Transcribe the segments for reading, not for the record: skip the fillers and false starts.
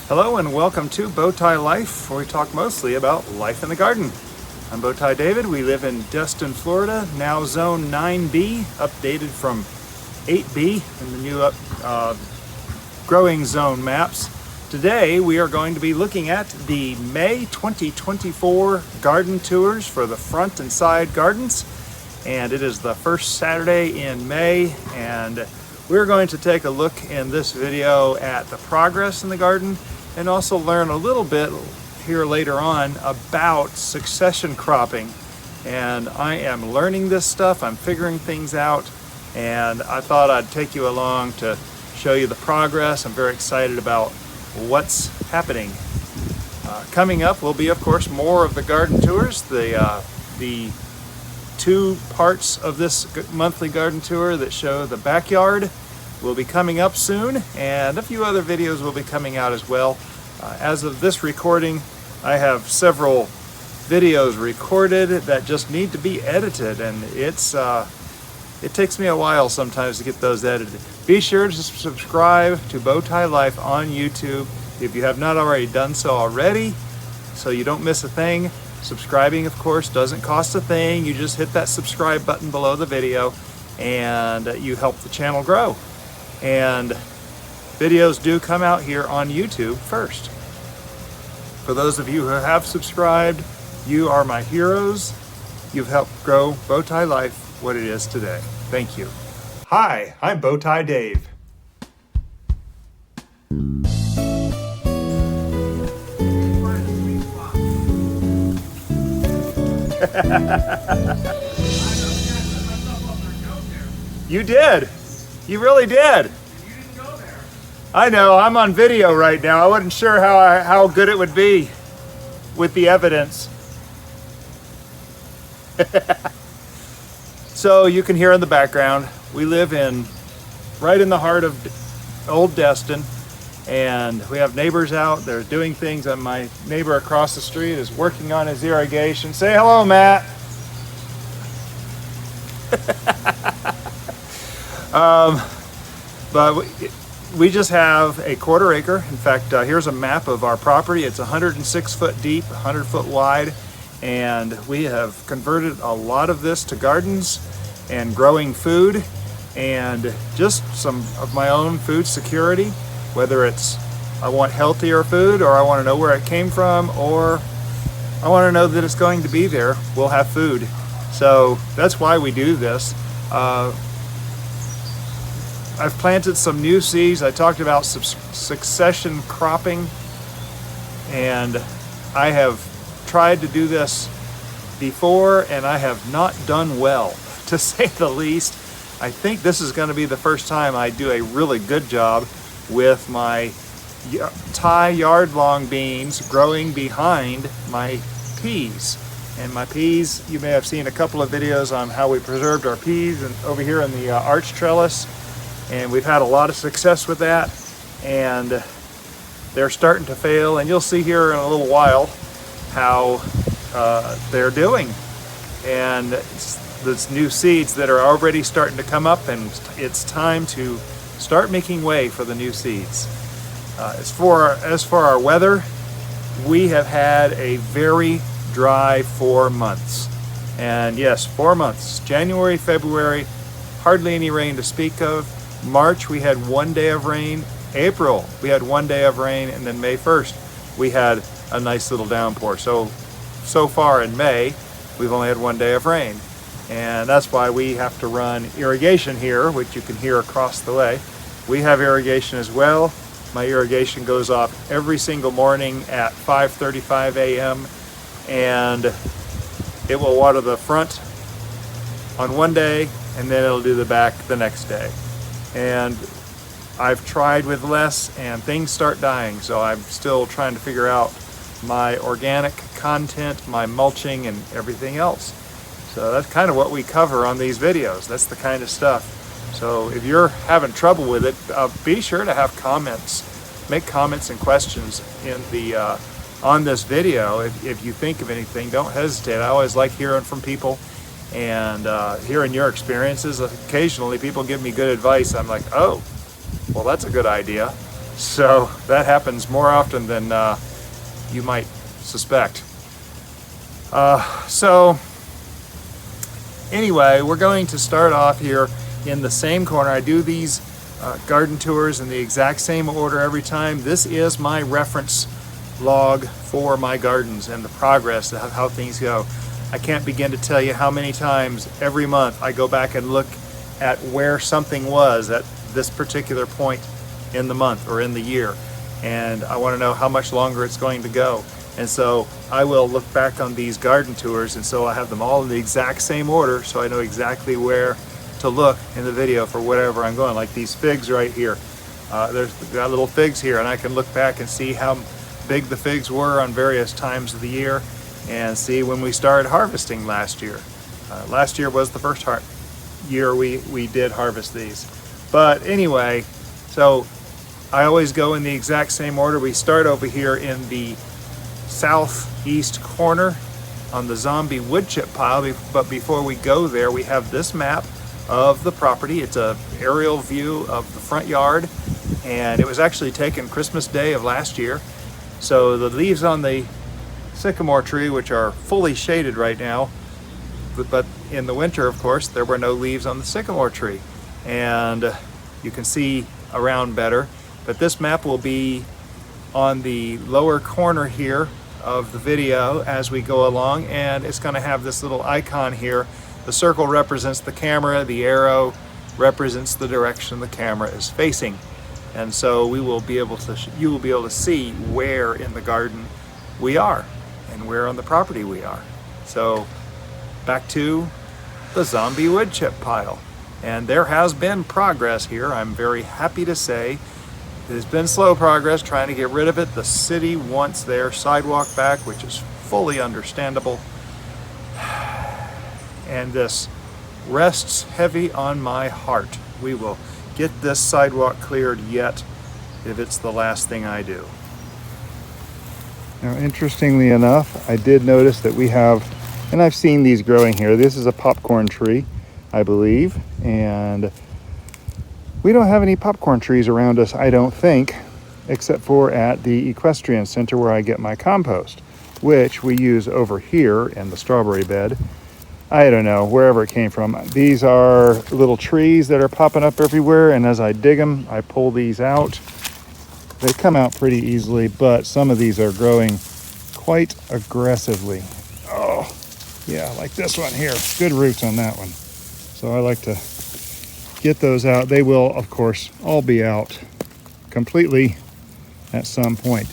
Hello and welcome to Bowtie Life, where we talk mostly about life in the garden. I'm Bowtie David. We live in Destin, Florida, now zone 9B, updated from 8B in the new growing zone maps. Today we are going to be looking at the May 2024 garden tours for the front and side gardens. And it is the first Saturday in May, and we're going to take a look in this video at the progress in the garden and also learn a little bit here later on about succession cropping. And I am learning this stuff, I'm figuring things out, and I thought I'd take you along to show you the progress. I'm very excited about what's happening. Coming up will be, of course, more of the garden tours. The two parts of this monthly garden tour that show the backyard will be coming up soon, and a few other videos will be coming out as well. As of this recording, I have several videos recorded that just need to be edited, and it takes me a while sometimes to get those edited. Be sure to subscribe to Bowtie Life on YouTube if you have not already done so already, so you don't miss a thing. Subscribing, of course, doesn't cost a thing. You just hit that subscribe button below the video and you help the channel grow. And videos do come out here on YouTube first. For those of you who have subscribed, you are my heroes. You've helped grow Bowtie Life what it is today. Thank you. Hi, I'm Bowtie Dave. You did. You really did. You didn't go there. I know. I'm on video right now. I wasn't sure how good it would be with the evidence. So you can hear in the background, we live right in the heart of old Destin, and we have neighbors out. They're doing things, and my neighbor across the street is working on his irrigation. Say hello, Matt. But we just have a quarter acre. In fact, here's a map of our property. It's 106 foot deep, 100 foot wide, and we have converted a lot of this to gardens and growing food and just some of my own food security, whether it's I want healthier food, or I want to know where it came from, or I want to know that it's going to be there. We'll have food. So that's why we do this. I've planted some new seeds. I talked about succession cropping, and I have tried to do this before, and I have not done well, to say the least. I think this is going to be the first time I do a really good job with my Thai yard-long beans growing behind my peas. And my peas, you may have seen a couple of videos on how we preserved our peas and over here in the arch trellis. And we've had a lot of success with that. And they're starting to fail. And you'll see here in a little while how they're doing. And there's new seeds that are already starting to come up, and it's time to start making way for the new seeds. As for our weather, we have had a very dry 4 months. And yes, 4 months. January, February, hardly any rain to speak of. March, we had 1 day of rain. April, we had 1 day of rain. And then May 1st, we had a nice little downpour. So far in May, we've only had 1 day of rain. And that's why we have to run irrigation here, which you can hear across the way. We have irrigation as well. My irrigation goes off every single morning at 5:35 a.m. and it will water the front on 1 day, and then it'll do the back the next day. And I've tried with less, and things start dying, so I'm still trying to figure out my organic content, my mulching, and everything else. So that's kind of what we cover on these videos. That's the kind of stuff. So if you're having trouble with it, be sure to have comments. Make comments and questions in the on this video. If you think of anything, don't hesitate. I always like hearing from people and hearing your experiences. Occasionally people give me good advice. I'm like, oh, well, that's a good idea. So that happens more often than you might suspect. So anyway, we're going to start off here in the same corner. I do these garden tours in the exact same order every time. This is my reference log for my gardens and the progress of how things go. I can't begin to tell you how many times every month I go back and look at where something was at this particular point in the month or in the year, and I want to know how much longer it's going to go. And so I will look back on these garden tours, and so I have them all in the exact same order, so I know exactly where to look in the video for whatever I'm going. Like these figs right here, there's got little figs here, and I can look back and see how big the figs were on various times of the year, and see when we started harvesting last year. Last year was the first year we did harvest these. But anyway, so I always go in the exact same order. We start over here in the southeast corner on the zombie wood chip pile, but before we go there, we have this map of the property. It's an aerial view of the front yard, and it was actually taken Christmas Day of last year. So the leaves on the sycamore tree, which are fully shaded right now, but in the winter, of course, there were no leaves on the sycamore tree, and you can see around better. But this map will be on the lower corner here of the video as we go along, and it's going to have this little icon here. The circle represents the camera, the arrow represents the direction the camera is facing, and so we will be able to you will be able to see where in the garden we are and where on the property we are. So back to the zombie wood chip pile, and there has been progress here. I'm very happy to say it has been slow progress trying to get rid of it. The city wants their sidewalk back, which is fully understandable, and this rests heavy on my heart. We will get this sidewalk cleared yet, if it's the last thing I do. Now, interestingly enough, I did notice that we have, and I've seen these growing here, this is a popcorn tree, I believe, and we don't have any popcorn trees around us, I don't think, except for at the equestrian center where I get my compost, which we use over here in the strawberry bed. I don't know, wherever it came from. These are little trees that are popping up everywhere, and as I dig them, I pull these out. They come out pretty easily, but some of these are growing quite aggressively. Oh, yeah, like this one here. Good roots on that one. So I like to get those out. They will, of course, all be out completely at some point.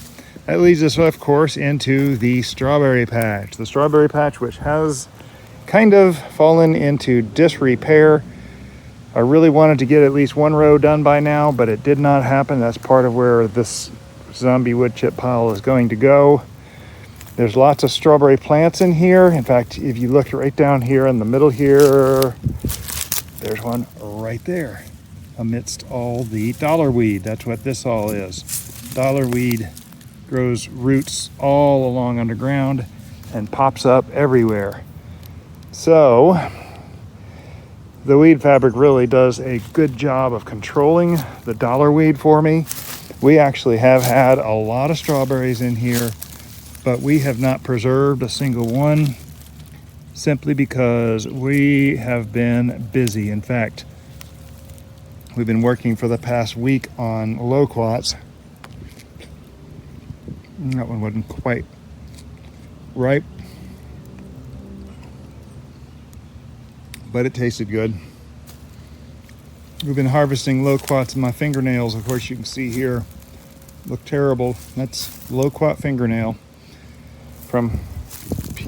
That leads us, of course, into the strawberry patch. The strawberry patch, which has kind of fallen into disrepair. I really wanted to get at least one row done by now, but it did not happen. That's part of where this zombie wood chip pile is going to go. There's lots of strawberry plants in here. In fact, if you look right down here in the middle here, there's one right there amidst all the dollarweed. That's what this all is. Dollarweed grows roots all along underground and pops up everywhere. So the weed fabric really does a good job of controlling the dollarweed for me. We actually have had a lot of strawberries in here, but we have not preserved a single one simply because we have been busy. In fact, we've been working for the past week on loquats. That one wasn't quite ripe, but it tasted good. We've been harvesting loquats in my fingernails. Of course, you can see here, look terrible. That's loquat fingernail from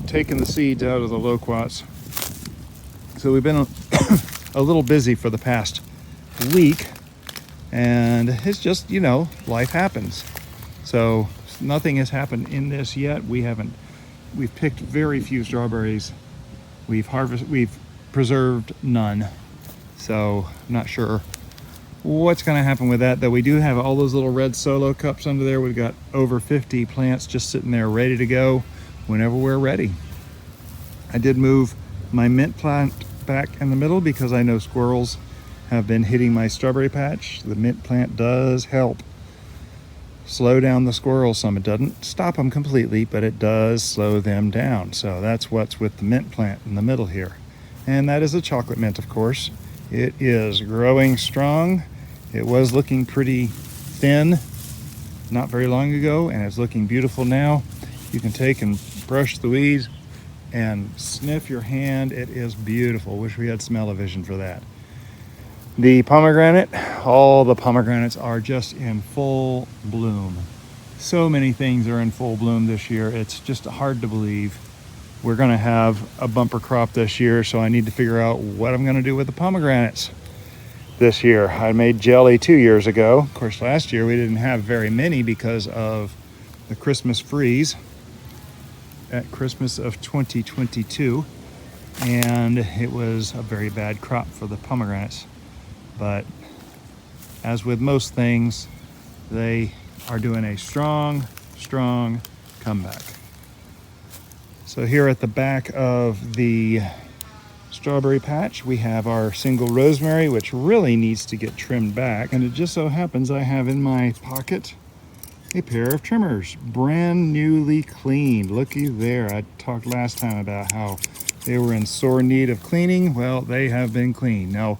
taking the seeds out of the loquats. So we've been a little busy for the past week, and it's just, you know, life happens. So nothing has happened in this yet. We've picked very few strawberries. We've preserved none. So I'm not sure what's going to happen with that, though. We do have all those little red solo cups under there. We've got over 50 plants just sitting there ready to go whenever we're ready. I did move my mint plant back in the middle because I know squirrels have been hitting my strawberry patch. The mint plant does help. slow down the squirrels some. It doesn't stop them completely, but it does slow them down. So that's what's with the mint plant in the middle here. And that is a chocolate mint, of course. It is growing strong. It was looking pretty thin not very long ago, and it's looking beautiful now. You can take and brush the weeds and sniff your hand. It is beautiful. Wish we had smell-o-vision for that. The pomegranate, all the pomegranates are just in full bloom. So many things are in full bloom this year. It's just hard to believe. We're gonna have a bumper crop this year, so I need to figure out what I'm gonna do with the pomegranates this year. I made jelly 2 years ago. Of course, last year we didn't have very many because of the Christmas freeze at Christmas of 2022, and it was a very bad crop for the pomegranates. But as with most things, they are doing a strong comeback. So here at the back of the strawberry patch, we have our single rosemary, which really needs to get trimmed back. And it just so happens I have in my pocket a pair of trimmers, brand newly cleaned. Looky there. I talked last time about how they were in sore need of cleaning. Well, they have been cleaned. Now,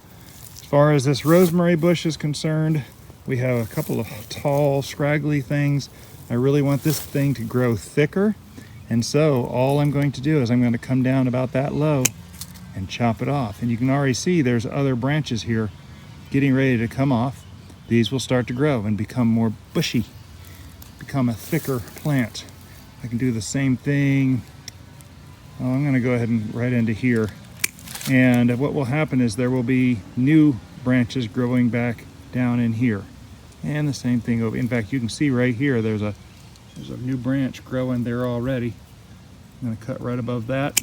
as far as this rosemary bush is concerned, we have a couple of tall, scraggly things. I really want this thing to grow thicker. And so all I'm going to do is I'm going to come down about that low and chop it off. And you can already see there's other branches here getting ready to come off. These will start to grow and become more bushy, become a thicker plant. I can do the same thing. Oh, I'm going to go ahead and right into here. And what will happen is there will be new branches growing back down in here. And the same thing over. In fact, you can see right here there's a new branch growing there already. I'm going to cut right above that.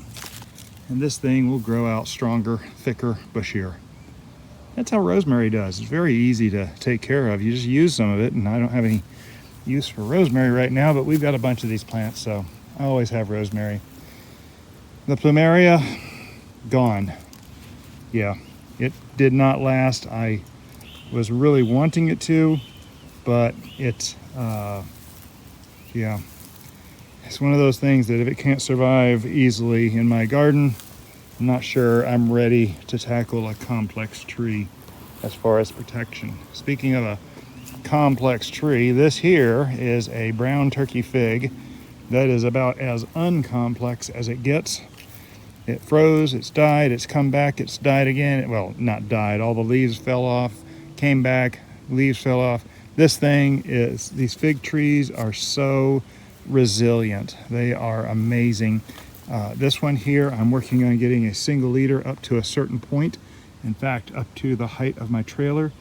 And this thing will grow out stronger, thicker, bushier. That's how rosemary does. It's very easy to take care of. You just use some of it, and I don't have any use for rosemary right now, but we've got a bunch of these plants, so I always have rosemary. The Plumeria, gone. Yeah, it did not last. I was really wanting it to, but yeah, it's one of those things that if it can't survive easily in my garden, I'm not sure I'm ready to tackle a complex tree as far as protection. Speaking of a complex tree, this here is a brown turkey fig that is about as uncomplex as it gets. It froze, it's died, it's come back, it's died again. Well, not died, all the leaves fell off, came back, leaves fell off. This thing is, these fig trees are so resilient. They are amazing. This one here, I'm working on getting a single leader up to a certain point. In fact, up to the height of my trailer,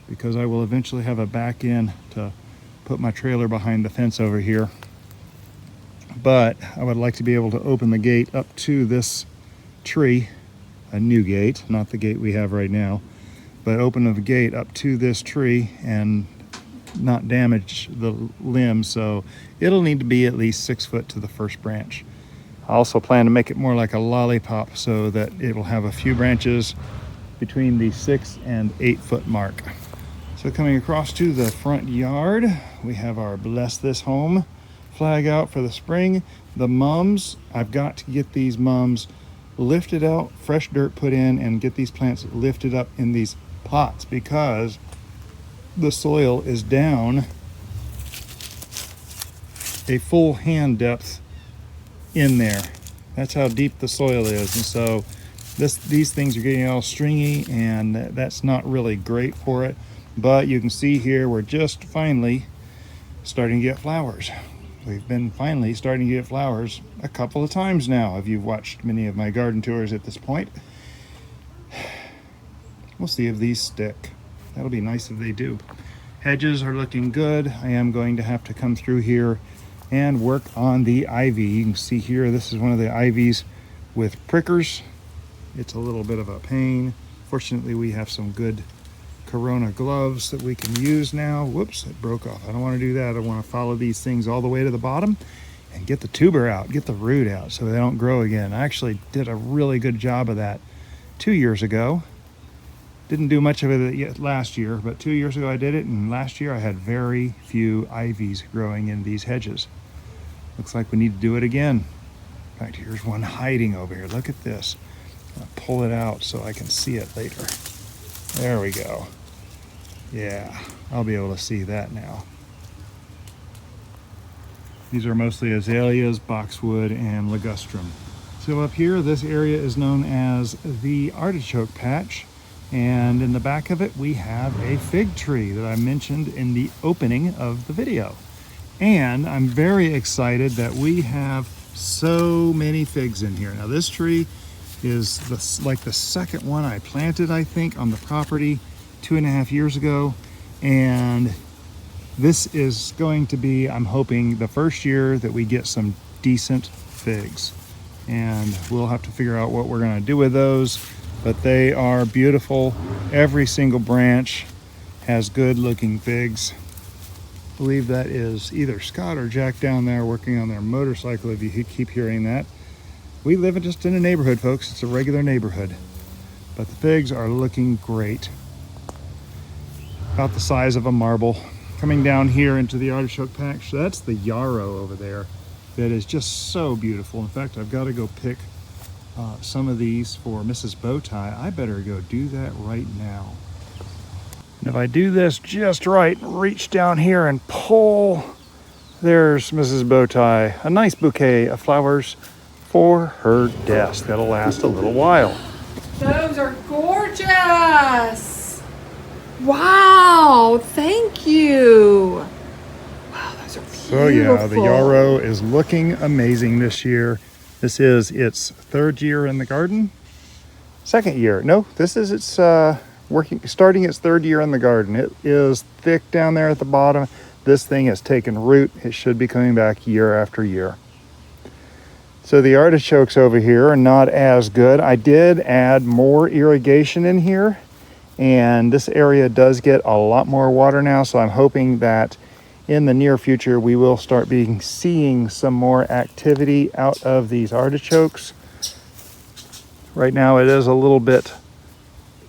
because I will eventually have a back end to put my trailer behind the fence over here. But I would like to be able to open the gate up to this tree, a new gate, not the gate we have right now, but open the gate up to this tree and not damage the limbs. So it'll need to be at least 6 foot to the first branch. I also plan to make it more like a lollipop so that it will have a few branches between the 6 and 8 foot mark. So coming across to the front yard, we have our Bless This Home flag out for the spring. The mums, I've got to get these mums lifted out, fresh dirt put in, and get these plants lifted up in these pots because the soil is down a full hand depth in there. That's how deep the soil is. And so these things are getting all stringy, and that's not really great for it. But you can see here we're just finally starting to get flowers. We've been finally starting to get flowers a couple of times now, if you've watched many of my garden tours at this point. We'll see if these stick. That'll be nice if they do. Hedges are looking good. I am going to have to come through here and work on the ivy. You can see here, this is one of the ivies with prickers. It's a little bit of a pain. Fortunately, we have some good Corona gloves that we can use now. Whoops, it broke off. I don't want to do that. I want to follow these things all the way to the bottom and get the tuber out, get the root out so they don't grow again. I actually did a really good job of that 2 years ago. Didn't do much of it yet last year, but 2 years ago I did it, and last year I had very few ivies growing in these hedges. Looks like we need to do it again. In fact, here's one hiding over here. Look at this. I'll pull it out so I can see it later. There we go. Yeah, I'll be able to see that now. These are mostly azaleas, boxwood, and ligustrum. So up here, this area is known as the artichoke patch. And in the back of it, we have a fig tree that I mentioned in the opening of the video. And I'm very excited that we have so many figs in here. Now this tree is like the second one I planted, I think, on the property 2.5 years ago. And this is going to be, I'm hoping, the first year that we get some decent figs. And we'll have to figure out what we're going to do with those. But they are beautiful. Every single branch has good looking figs. I believe that is either Scott or Jack down there working on their motorcycle, if you keep hearing that. We live just in a neighborhood, folks. It's a regular neighborhood. But the figs are looking great. About the size of a marble. Coming down here into the artichoke patch, so that's the yarrow over there. That is just so beautiful. In fact, I've got to go pick some of these for Mrs. Bowtie. I better go do that right now. And if I do this just right, reach down here and pull, there's Mrs. Bowtie. A nice bouquet of flowers for her desk. That'll last a little while. Those are gorgeous. Wow, thank you. Wow, those are beautiful. So yeah, the yarrow is looking amazing this year. This is its third year in the garden. Second year. No, this is its starting its third year in the garden. It is thick down there at the bottom. This thing has taken root. It should be coming back year after year. So the artichokes over here are not as good. I did add more irrigation in here, and this area does get a lot more water now, so I'm hoping that in the near future we will start seeing some more activity out of these artichokes. Right now it is a little bit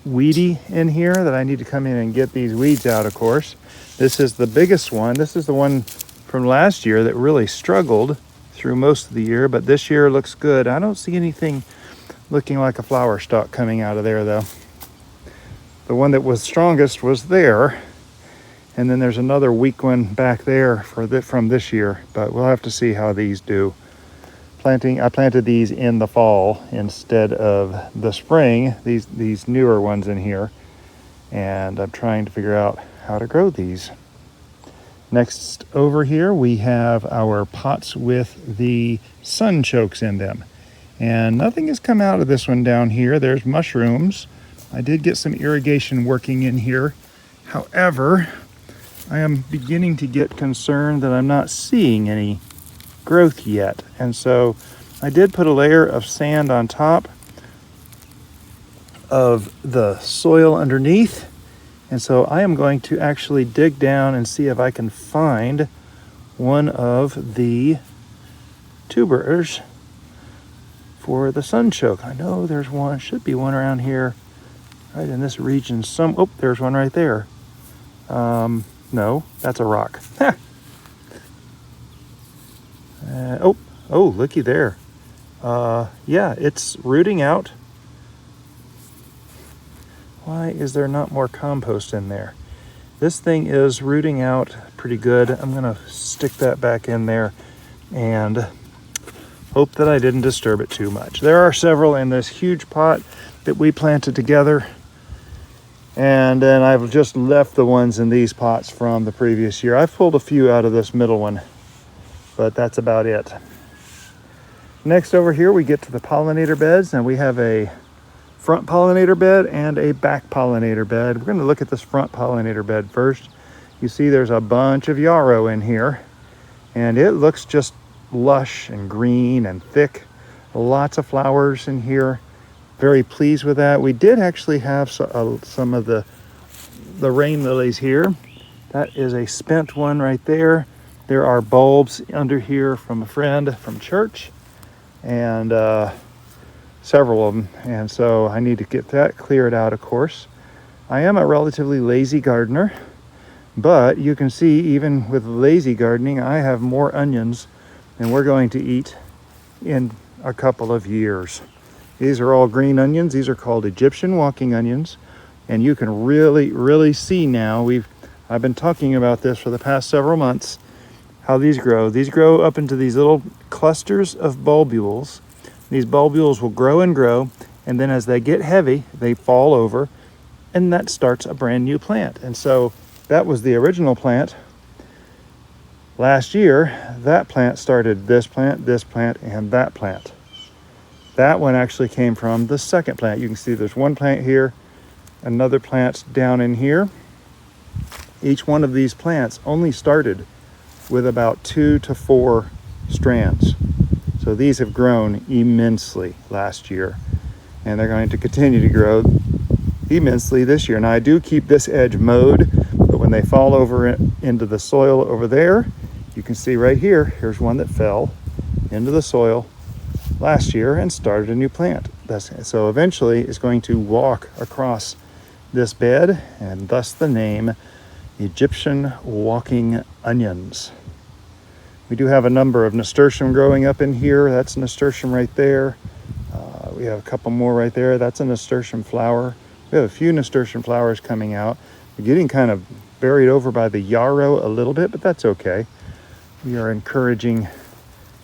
weedy in here that I need to come in and get these weeds out, of course. This is the biggest one. This is the one from last year that really struggled through most of the year, but this year looks good. I don't see anything looking like a flower stalk coming out of there though. The one that was strongest was there, and then there's another weak one back there from this year, but we'll have to see how these do. I planted these in the fall instead of the spring, these newer ones in here, and I'm trying to figure out how to grow these. Next over here we have our pots with the sunchokes in them, and nothing has come out of this one down here. There's mushrooms. I did get some irrigation working in here. However, I am beginning to get concerned that I'm not seeing any growth yet. And so I did put a layer of sand on top of the soil underneath. And so I am going to actually dig down and see if I can find one of the tubers for the sunchoke. I know there's one, should be one around here, right in this region. Oh, there's one right there. No, that's a rock. Oh, looky there. Yeah, it's rooting out. Why is there not more compost in there? This thing is rooting out pretty good. I'm gonna stick that back in there and hope that I didn't disturb it too much. There are several in this huge pot that we planted together. And then I've just left the ones in these pots from the previous year. I've pulled a few out of this middle one, but that's about it. Next over here, we get to the pollinator beds, and we have a front pollinator bed and a back pollinator bed. We're going to look at this front pollinator bed first. You see there's a bunch of yarrow in here, and it looks just lush and green and thick. Lots of flowers in here. Very pleased with that. We did actually have some of the rain lilies here. That is a spent one right there. There are bulbs under here from a friend from church, and several of them. And so I need to get that cleared out, of course. I am a relatively lazy gardener, but you can see even with lazy gardening, I have more onions than we're going to eat in a couple of years. These are all green onions. These are called Egyptian walking onions. And you can really see now, I've been talking about this for the past several months, how these grow. These grow up into these little clusters of bulbules. These bulbules will grow and grow, and then as they get heavy, they fall over, and that starts a brand new plant. And so that was the original plant. Last year, that plant started this plant, and that plant. That one actually came from the second plant. You can see there's one plant here, another plant down in here. Each one of these plants only started with about 2 to 4 strands. So these have grown immensely last year, and they're going to continue to grow immensely this year. Now I do keep this edge mowed, but when they fall over into the soil over there, you can see right here, here's one that fell into the soil last year and started a new plant. So eventually it's going to walk across this bed, and thus the name Egyptian walking onions. We do have a number of nasturtium growing up in here. That's nasturtium right there. We have a couple more right there. That's a nasturtium flower. We have a few nasturtium flowers coming out. We're getting kind of buried over by the yarrow a little bit, but that's okay. We are encouraging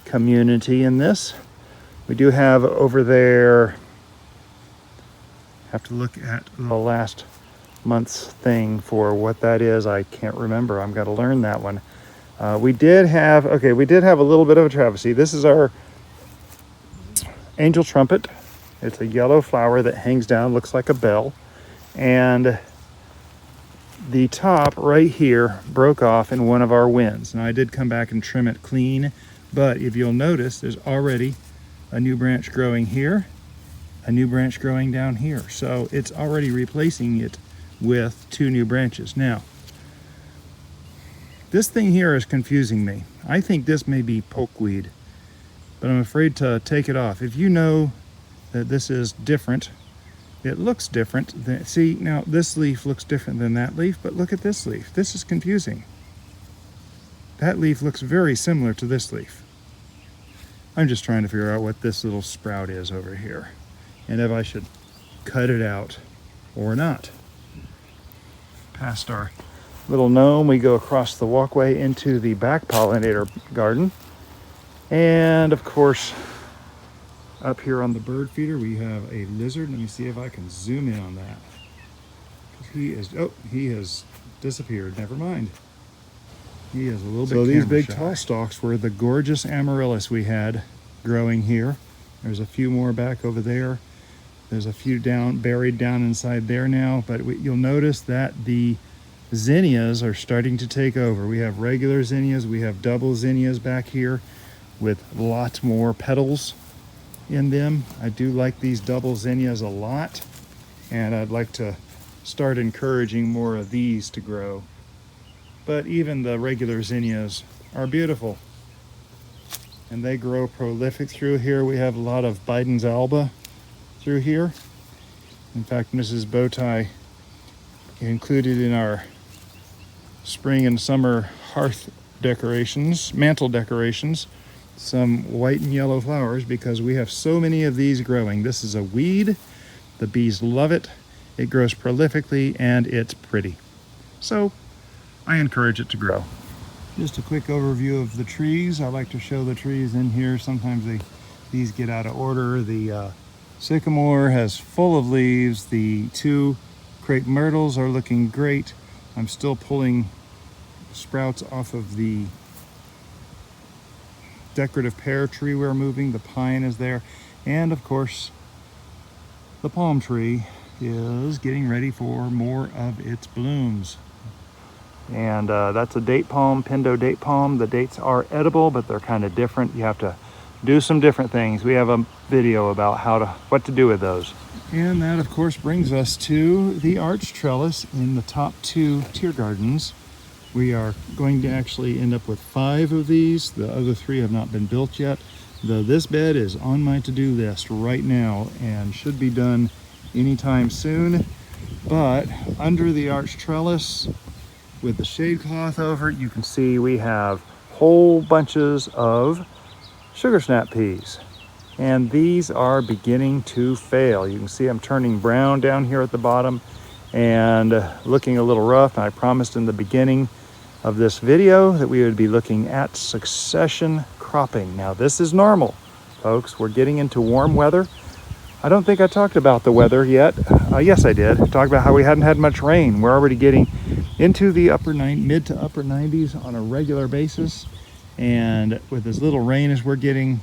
community in this. We do have over there, have to look at the last month's thing for what that is. I can't remember. I'm going to learn that one. We did have a little bit of a travesty. This is our angel trumpet. It's a yellow flower that hangs down, looks like a bell. And the top right here broke off in one of our winds. Now I did come back and trim it clean, but if you'll notice, there's already a new branch growing here, a new branch growing down here. So it's already replacing it with 2 new branches. Now, this thing here is confusing me. I think this may be pokeweed, but I'm afraid to take it off. If you know that this is different, it looks different. See, now this leaf looks different than that leaf, but look at this leaf. This is confusing. That leaf looks very similar to this leaf. I'm just trying to figure out what this little sprout is over here, and if I should cut it out or not. Past our little gnome, we go across the walkway into the back pollinator garden. And of course, up here on the bird feeder, we have a lizard. Let me see if I can zoom in on that. He has disappeared. Never mind. He is a little bit So these big shy. tall stalks were the gorgeous amaryllis we had growing here. There's a few more back over there. There's a few buried down inside there now, but you'll notice that the zinnias are starting to take over. We have regular zinnias, we have double zinnias back here with lots more petals in them. I do like these double zinnias a lot, and I'd like to start encouraging more of these to grow. But even the regular zinnias are beautiful, and they grow prolific through here. We have a lot of Biden's alba through here. In fact, Mrs. Bowtie included in our spring and summer hearth decorations, mantle decorations, some white and yellow flowers because we have so many of these growing. This is a weed. The bees love it. It grows prolifically and it's pretty. So I encourage it to grow. Just a quick overview of the trees. I like to show the trees in here. Sometimes these get out of order. The sycamore has full of leaves. The 2 crepe myrtles are looking great. I'm still pulling sprouts off of the decorative pear tree we're moving. The pine is there. And of course, the palm tree is getting ready for more of its blooms. And that's a date palm, pindo date palm. The dates are edible, but they're kind of different. You have to do some different things. We have a video about what to do with those. And that of course brings us to the arch trellis in the top 2 tier gardens. We are going to actually end up with 5 of these. The other 3 have not been built yet, though this bed is on my to-do list right now and should be done anytime soon. But under the arch trellis with the shade cloth over it, you can see we have whole bunches of sugar snap peas. And these are beginning to fail. You can see I'm turning brown down here at the bottom and looking a little rough. And I promised in the beginning of this video that we would be looking at succession cropping. Now this is normal, folks. We're getting into warm weather. I don't think I talked about the weather yet. Yes, I did. I talked about how we hadn't had much rain. We're already getting into the mid to upper 90s on a regular basis. And with as little rain as we're getting,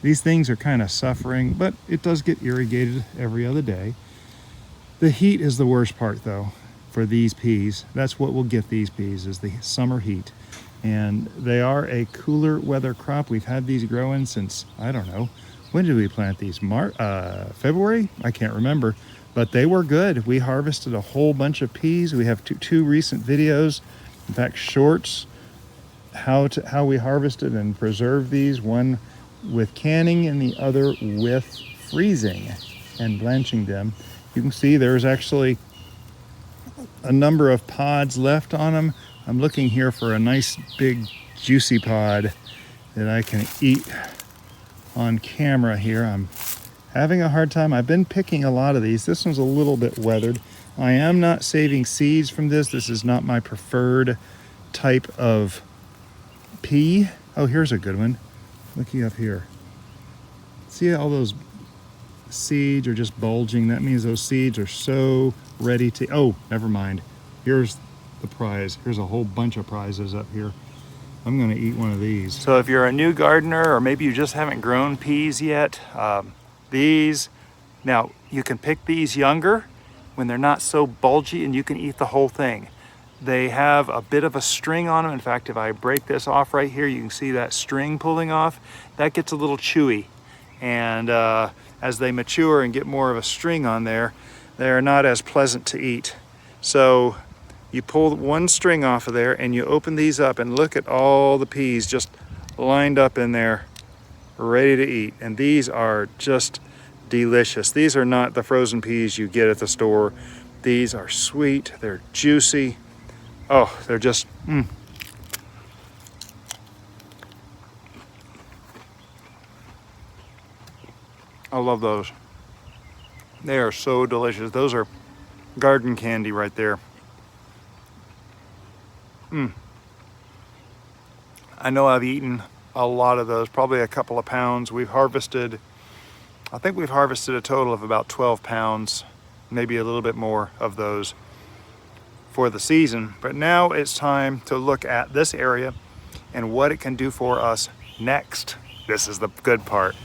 these things are kind of suffering, but it does get irrigated every other day. The heat is the worst part though for these peas. That's what will get these peas, is the summer heat. And they are a cooler weather crop. We've had these growing since, I don't know, when did we plant these? February? I can't remember, but they were good. We harvested a whole bunch of peas. We have two recent videos, in fact, shorts, how we harvested and preserved these, one with canning and the other with freezing and blanching them. You can see there's actually a number of pods left on them. I'm looking here for a nice big juicy pod that I can eat on camera here. I'm having a hard time. I've been picking a lot of these. This one's a little bit weathered. I am not saving seeds from this. This is not my preferred type of pea. Oh, here's a good one. Looking up here. See all those seeds are just bulging? That means those seeds are so ready to, oh, never mind. Here's the prize. Here's a whole bunch of prizes up here. I'm gonna eat one of these. So if you're a new gardener, or maybe you just haven't grown peas yet, now you can pick these younger when they're not so bulgy, and you can eat the whole thing. They have a bit of a string on them. In fact, if I break this off right here, you can see that string pulling off. That gets a little chewy. And as they mature and get more of a string on there, they're not as pleasant to eat. So you pull one string off of there and you open these up, and look at all the peas just lined up in there, ready to eat. And these are just delicious. These are not the frozen peas you get at the store. These are sweet, they're juicy. Oh, they're just, I love those. They are so delicious. Those are garden candy right there. I know I've eaten a lot of those, probably a couple of pounds. I think we've harvested a total of about 12 pounds, maybe a little bit more of those for the season. But now it's time to look at this area and what it can do for us next. This is the good part.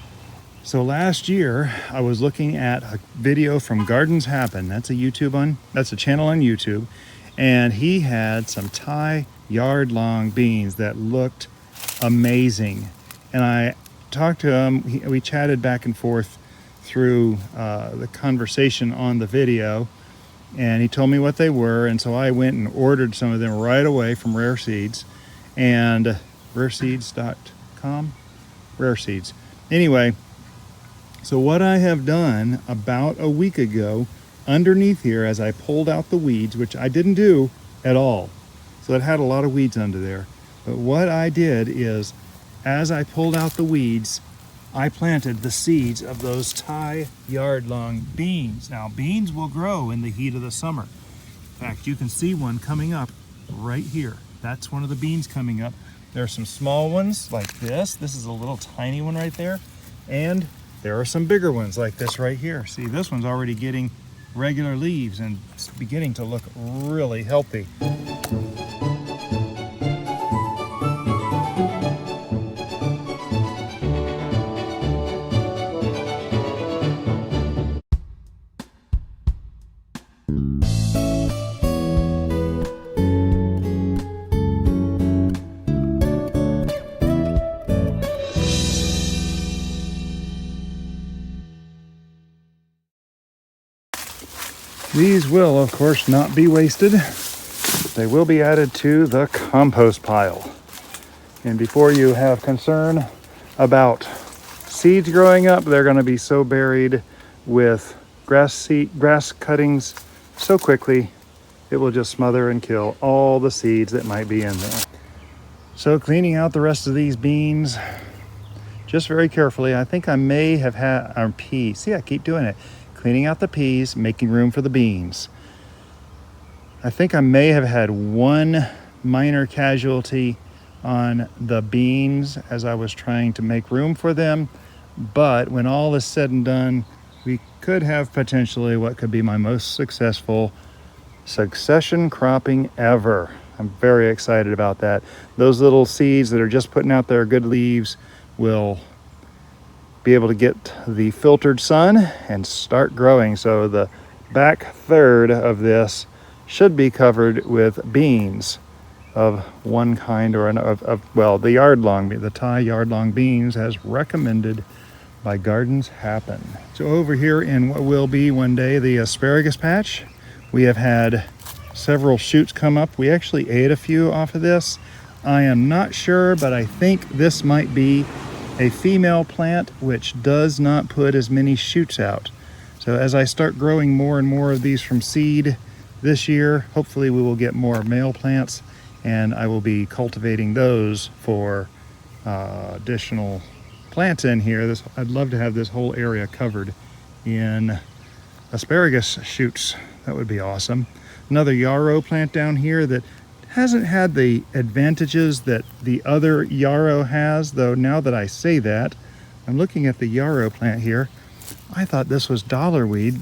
So last year I was looking at a video from Gardens Happen. That's a channel on YouTube. And he had some Thai yard-long beans that looked amazing. And I talked to him, we chatted back and forth through the conversation on the video, and he told me what they were, and so I went and ordered some of them right away from Rare Seeds, and rareseeds.com? Rare Seeds. Anyway, so what I have done about a week ago, underneath here, as I pulled out the weeds, which I didn't do at all, so it had a lot of weeds under there, but what I did is, as I pulled out the weeds, I planted the seeds of those Thai yard-long beans. Now, beans will grow in the heat of the summer. In fact, you can see one coming up right here. That's one of the beans coming up. There are some small ones like this. This is a little tiny one right there. And there are some bigger ones like this right here. See, this one's already getting regular leaves and it's beginning to look really healthy. These will, of course, not be wasted. They will be added to the compost pile. And before you have concern about seeds growing up, they're going to be so buried with grass cuttings so quickly it will just smother and kill all the seeds that might be in there. So cleaning out the rest of these beans, just very carefully. I think I may have had our peas. See, I keep doing it. Cleaning out the peas, making room for the beans. I think I may have had one minor casualty on the beans as I was trying to make room for them. But when all is said and done, we could have potentially what could be my most successful succession cropping ever. I'm very excited about that. Those little seeds that are just putting out their good leaves will be able to get the filtered sun and start growing. So the back third of this should be covered with beans of one kind or another. Well, the Thai yard-long beans as recommended by Gardens Happen. So over here in what will be one day the asparagus patch, we have had several shoots come up. We actually ate a few off of this. I am not sure, but I think this might be a female plant which does not put as many shoots out. So as I start growing more and more of these from seed this year, hopefully we will get more male plants, and I will be cultivating those for additional plants in here. I'd love to have this whole area covered in asparagus shoots. That would be awesome. Another yarrow plant down here that hasn't had the advantages that the other yarrow has, though now that I say that, I'm looking at the yarrow plant here. I thought this was dollarweed.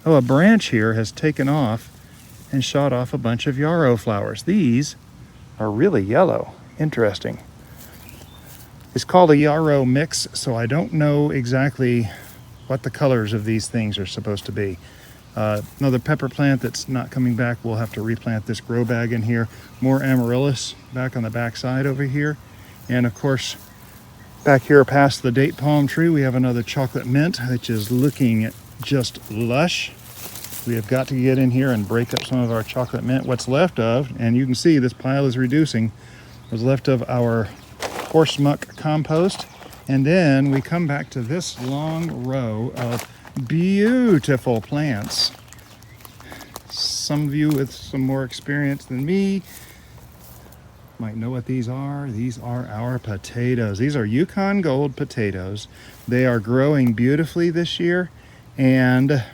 A branch here has taken off and shot off a bunch of yarrow flowers. These are really yellow. Interesting. It's called a yarrow mix, so I don't know exactly what the colors of these things are supposed to be. Another pepper plant that's not coming back. We'll have to replant this grow bag in here. More amaryllis back on the back side over here. And of course, back here past the date palm tree, we have another chocolate mint, which is looking just lush. We have got to get in here and break up some of our chocolate mint. What's left of, and you can see this pile is reducing, was left of our horse muck compost. And then we come back to this long row of beautiful plants. Some of you with some more experience than me might know what these are. These are our potatoes. These are Yukon Gold potatoes. They are growing beautifully this year, and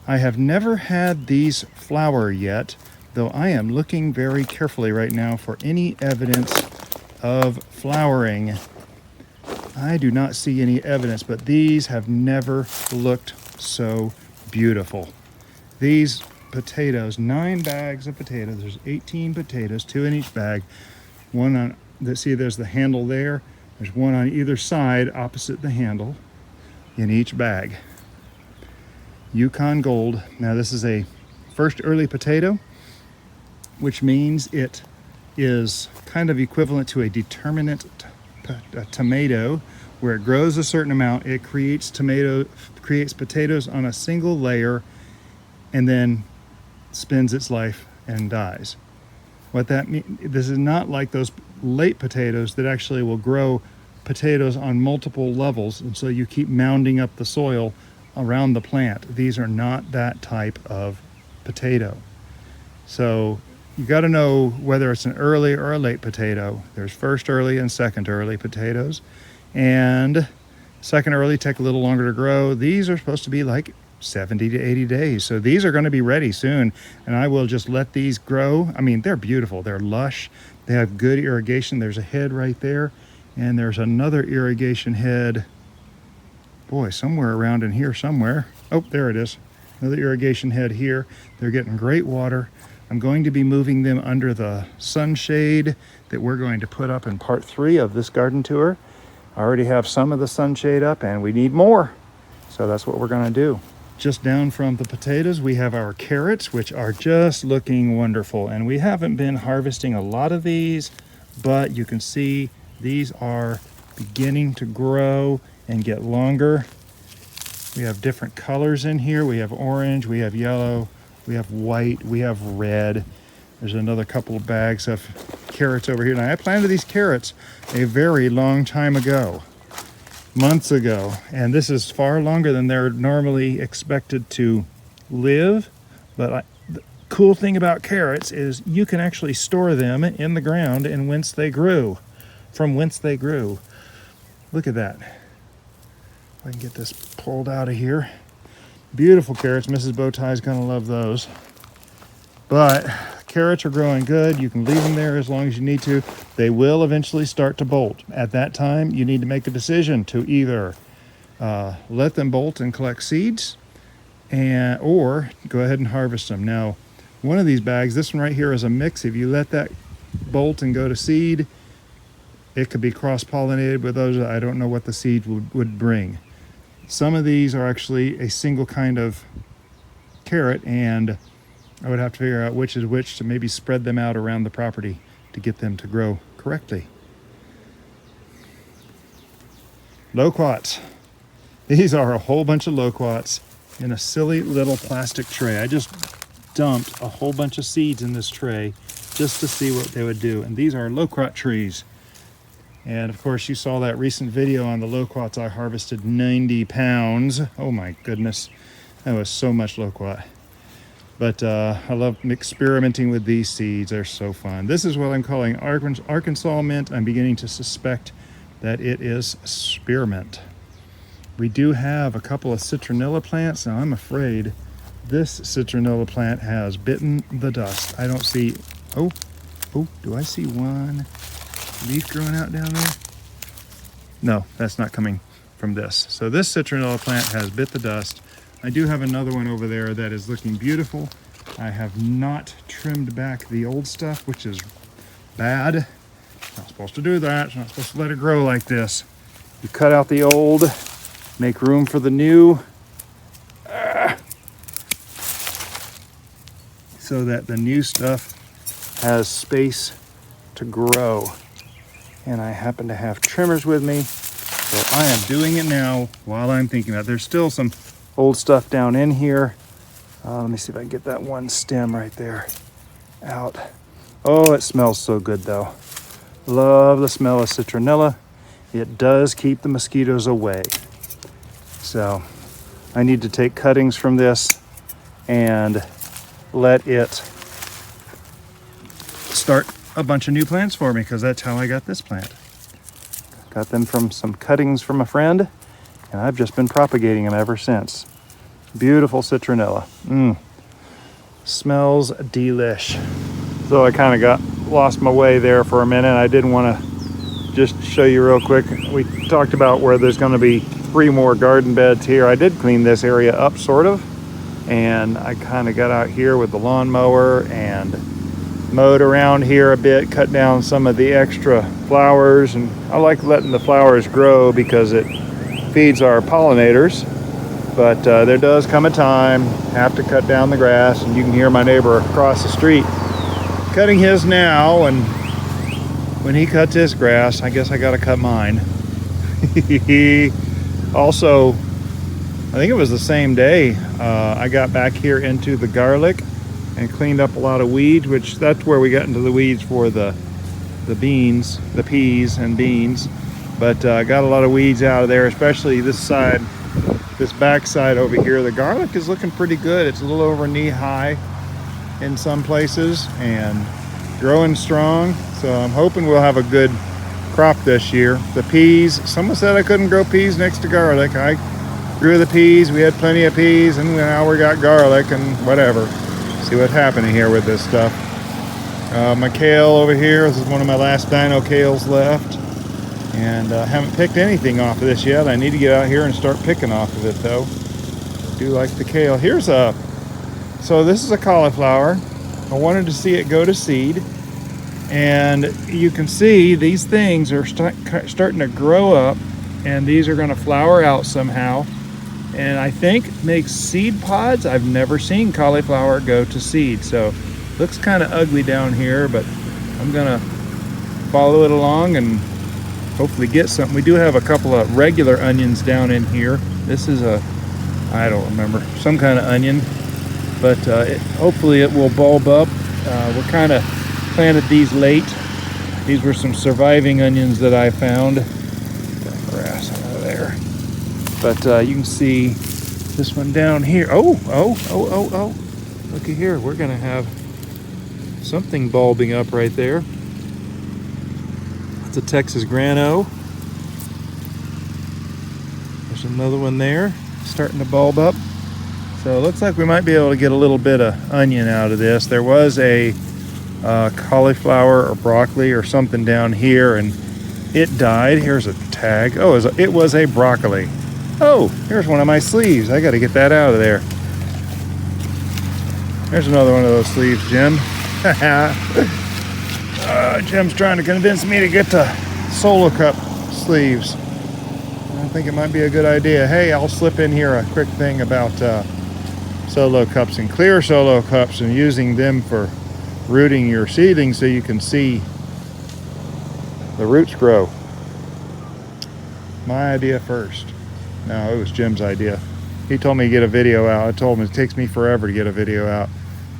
I have never had these flower yet, though I am looking very carefully right now for any evidence of flowering. I do not see any evidence, but these have never looked so beautiful. These potatoes, 9 bags of potatoes, there's 18 potatoes, 2 in each bag. One on, see there's the handle there. There's one on either side opposite the handle in each bag. Yukon Gold. Now this is a first early potato, which means it is kind of equivalent to a determinate tomato, where it grows a certain amount, it creates potatoes on a single layer and then spends its life and dies. What that means, this is not like those late potatoes that actually will grow potatoes on multiple levels, and so you keep mounding up the soil around the plant. These are not that type of potato. So you got to know whether it's an early or a late potato. There's first early and second early potatoes, and second early take a little longer to grow. These are supposed to be like 70 to 80 days. So these are going to be ready soon, and I will just let these grow. I mean, they're beautiful. They're lush. They have good irrigation. There's a head right there, and there's another irrigation head, boy, somewhere around in here somewhere. Oh, there it is. Another irrigation head here. They're getting great water. I'm going to be moving them under the sunshade that we're going to put up in part 3 of this garden tour. I already have some of the sunshade up, and we need more. So that's what we're going to do. Just down from the potatoes, we have our carrots, which are just looking wonderful. And we haven't been harvesting a lot of these, but you can see these are beginning to grow and get longer. We have different colors in here. We have orange, we have yellow, we have white, we have red. There's another couple of bags of carrots over here. Now, I planted these carrots a very long time ago. months ago, and this is far longer than they're normally expected to live. But the cool thing about carrots is you can actually store them in the ground and from whence they grew. Look at that. If I can get this pulled out of here. Beautiful carrots. Mrs. Bowtie is going to love those. But carrots are growing good. You can leave them there as long as you need to. They will eventually start to bolt. At that time, you need to make a decision to either let them bolt and collect seeds, or go ahead and harvest them. Now, one of these bags, this one right here, is a mix. If you let that bolt and go to seed, it could be cross-pollinated with those. I don't know what the seed would bring. Some of these are actually a single kind of carrot, and I would have to figure out which is which to maybe spread them out around the property to get them to grow correctly. Loquats. These are a whole bunch of loquats in a silly little plastic tray. I just dumped a whole bunch of seeds in this tray just to see what they would do. And these are loquat trees. And of course, you saw that recent video on the loquats. I harvested 90 pounds. Oh my goodness. That was so much loquat. But I love experimenting with these seeds. They're so fun. This is what I'm calling Arkansas mint. I'm beginning to suspect that it is spearmint. We do have a couple of citronella plants. Now I'm afraid this citronella plant has bitten the dust. I don't see, oh, do I see one leaf growing out down there? No, that's not coming from this. So this citronella plant has bit the dust. I do have another one over there that is looking beautiful. I have not trimmed back the old stuff, which is bad. Not supposed to do that. You're not supposed to let it grow like this. You cut out the old, make room for the new, so that the new stuff has space to grow. And I happen to have trimmers with me, so I am doing it now while I'm thinking about it. There's still some old stuff down in here. Let me see if I can get that one stem right there out. Oh, it smells so good though. Love the smell of citronella. It does keep the mosquitoes away. So I need to take cuttings from this and let it start a bunch of new plants for me, because that's how I got this plant. Got them from some cuttings from a friend, and I've just been propagating them ever since. Beautiful citronella. Smells delish. So I kind of lost my way there for a minute. I didn't want to just show you real quick. We talked about where there's going to be 3 more garden beds here. I did clean this area up sort of, and I kind of got out here with the lawnmower and mowed around here a bit, cut down some of the extra flowers, and I like letting the flowers grow because it feeds our pollinators. But there does come a time, have to cut down the grass, and you can hear my neighbor across the street cutting his now, and when he cuts his grass, I guess I gotta cut mine. Also, I think it was the same day, I got back here into the garlic and cleaned up a lot of weeds, which that's where we got into the weeds for the beans, the peas and beans. But I got a lot of weeds out of there, especially this side, this back side over here. The garlic is looking pretty good. It's a little over knee high in some places and growing strong. So I'm hoping we'll have a good crop this year. The peas, someone said I couldn't grow peas next to garlic. I grew the peas. We had plenty of peas, and now we got garlic and whatever. See what's happening here with this stuff. My kale over here, this is one of my last Dino kales left, and I haven't picked anything off of this yet. I need to get out here and start picking off of it though. I do like the kale. So this is a cauliflower. I wanted to see it go to seed, and you can see these things are starting to grow up, and these are going to flower out somehow, and I think make seed pods. I've never seen cauliflower go to seed, so looks kind of ugly down here, but I'm gonna follow it along and hopefully get something. We do have a couple of regular onions down in here. This is I don't remember, some kind of onion, but hopefully it will bulb up. We're kind of planted these late. These were some surviving onions that I found. Get that grass out of there. But you can see this one down here. Oh. Looky here, we're gonna have something bulbing up right there. It's a Texas grano. There's another one there starting to bulb up. So it looks like we might be able to get a little bit of onion out of this. There was a cauliflower or broccoli or something down here and it died. Here's a tag. Oh, it was a broccoli. Oh, here's one of my sleeves. I got to get that out of there. There's another one of those sleeves, Jim. Jim's trying to convince me to get to solo cup sleeves. I think it might be a good idea. Hey, I'll slip in here a quick thing about solo cups and clear solo cups and using them for rooting your seedlings so you can see the roots grow. My idea first. No, it was Jim's idea. He told me to get a video out. I told him it takes me forever to get a video out.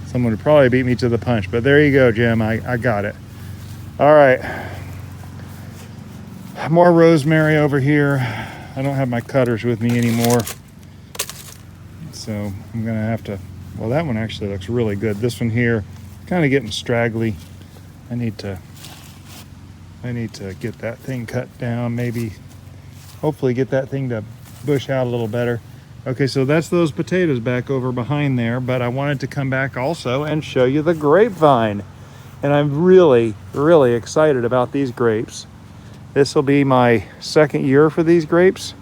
Someone would probably beat me to the punch, but there you go, Jim. I got it. All right. More rosemary over here. I don't have my cutters with me anymore. So I'm gonna have to, well, that one actually looks really good. This one here, kind of getting straggly. I need to get that thing cut down, maybe, hopefully get that thing to bush out a little better. Okay, so that's those potatoes back over behind there, but I wanted to come back also and show you the grapevine. And I'm really, really excited about these grapes. This will be my second year for these grapes.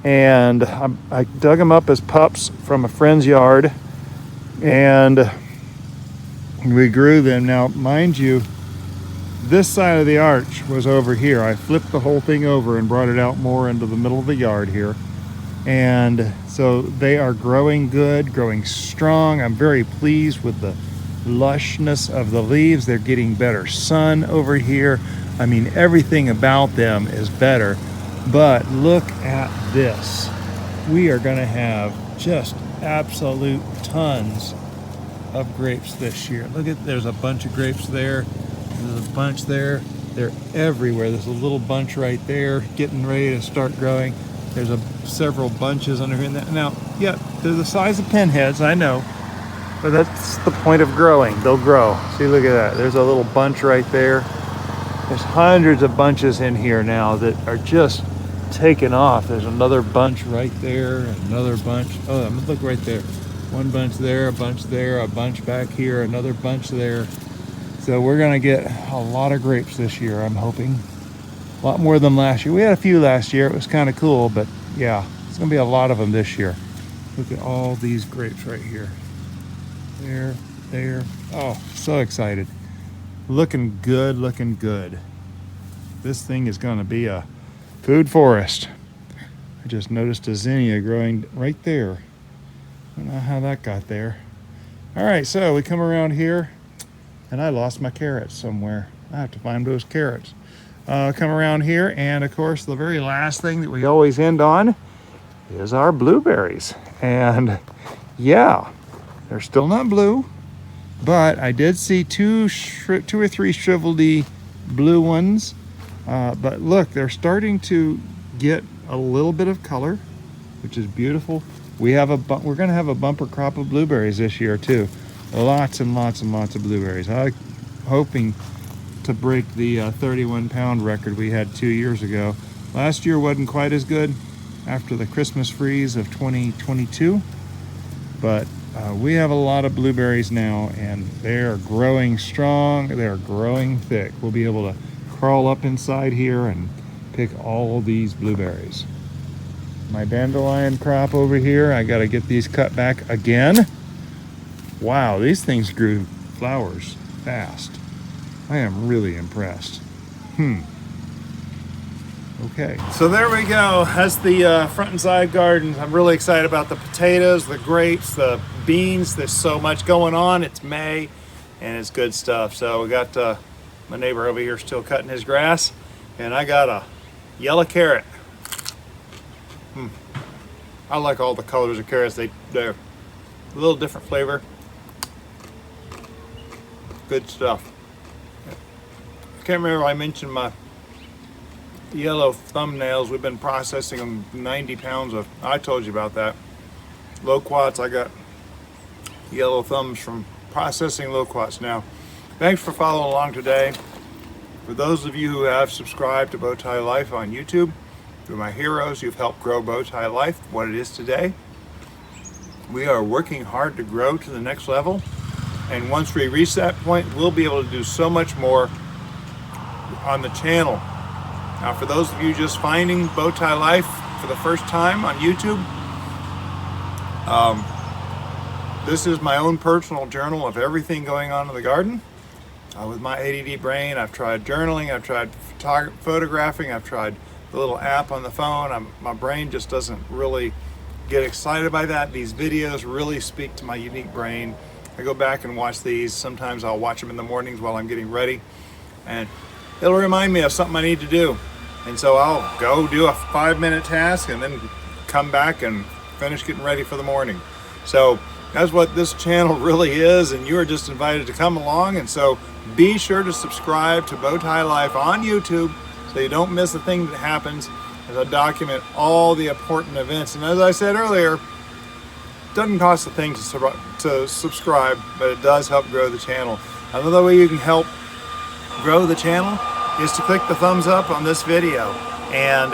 And I dug them up as pups from a friend's yard and we grew them. Now, mind you, this side of the arch was over here. I flipped the whole thing over and brought it out more into the middle of the yard here. And so they are growing good, growing strong. I'm very pleased with the lushness of the leaves. They're getting better sun over here. I mean, everything about them is better. But look at this. We are going to have just absolute tons of grapes this year. Look at, there's a bunch of grapes there. There's a bunch there. They're everywhere. There's a little bunch right there getting ready to start growing. There's several bunches under here. Now, yeah, they're the size of pinheads, I know. But that's the point of growing. They'll grow. See, look at that. There's a little bunch right there. There's hundreds of bunches in here now that are just taking off. There's another bunch right there, another bunch. Oh, look right there. One bunch there, a bunch there, a bunch back here, another bunch there. So we're gonna get a lot of grapes this year, I'm hoping. A lot more than last year. We had a few last year. It was kind of cool, but yeah, it's gonna be a lot of them this year. Look at all these grapes right here. There. Oh, so excited. Looking good, looking good. This thing is gonna be a food forest. I just noticed a zinnia growing right there. I don't know how that got there. All right, so we come around here and I lost my carrots somewhere. I have to find those carrots. Come around here, and of course the very last thing that we always end on is our blueberries. And yeah, they're still not blue, but I did see two or three shriveledy blue ones. But look, they're starting to get a little bit of color, which is beautiful. We're going to have a bumper crop of blueberries this year too. Lots and lots and lots of blueberries. I'm hoping to break the 31-pound record we had 2 years ago. Last year wasn't quite as good after the Christmas freeze of 2022, but we have a lot of blueberries now, and they're growing strong. They're growing thick. We'll be able to crawl up inside here and pick all these blueberries. My dandelion crop over here, I got to get these cut back again. Wow, these things grew flowers fast. I am really impressed. Okay. So there we go. That's the front and side garden. I'm really excited about the potatoes, the grapes, the beans. There's so much going on. It's May and it's good stuff. So we got my neighbor over here still cutting his grass, and I got a yellow carrot. I like all the colors of carrots. They're a little different flavor. Good stuff. I can't remember if I mentioned my yellow thumbnails. We've been processing them, 90 pounds of, I told you about that. Loquats, I got yellow thumbs from processing loquats now. Thanks for following along today. For those of you who have subscribed to Bowtie Life on YouTube, you're my heroes. You've helped grow Bowtie Life, what it is today. We are working hard to grow to the next level. And once we reach that point, we'll be able to do so much more on the channel. Now, for those of you just finding Bowtie Life for the first time on YouTube, this is my own personal journal of everything going on in the garden. With my ADD brain, I've tried journaling, I've tried photographing, I've tried the little app on the phone. My brain just doesn't really get excited by that. These videos really speak to my unique brain. I go back and watch these. Sometimes I'll watch them in the mornings while I'm getting ready, and it'll remind me of something I need to do. And so I'll go do a 5-minute task and then come back and finish getting ready for the morning. So that's what this channel really is, and you are just invited to come along. And so be sure to subscribe to Bowtie Life on YouTube so you don't miss a thing that happens as I document all the important events. And as I said earlier, it doesn't cost a thing to subscribe, but it does help grow the channel. Another way you can help grow the channel is to click the thumbs up on this video, and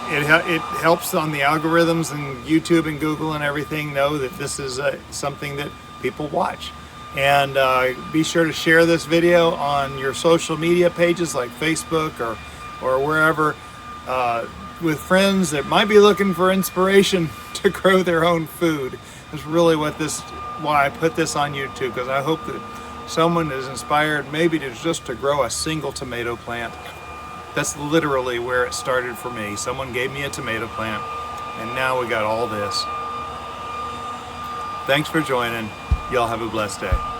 it helps on the algorithms and YouTube and Google and everything know that this is something that people watch. And be sure to share this video on your social media pages like Facebook or wherever with friends that might be looking for inspiration to grow their own food. That's really why I put this on YouTube, because I hope that someone is inspired maybe to grow a single tomato plant. That's literally where it started for me. Someone gave me a tomato plant, and now we got all this. Thanks for joining. Y'all have a blessed day.